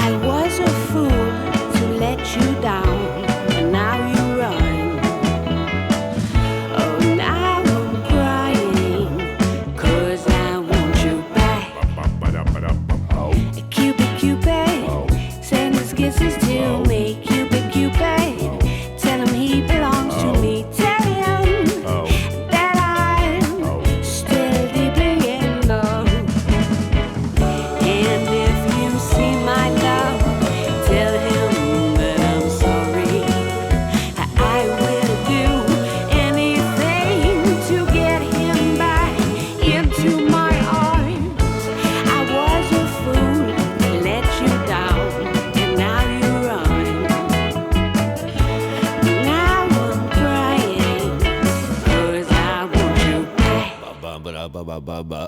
I was a fool to let you down, but now you run. Oh, now I'm crying, 'cause I want you back. Cupid, Cupid, send his kisses to me. Cupid, Cupid, tell him he belongs to me. Tell him that I'm still deeply in love. And if you see my love, tell him that I'm sorry. I will do anything to get him back into my arms. I was a fool to let you down, and now you run. Now I'm crying, 'cause I want you back. Ba ba ba ba ba ba.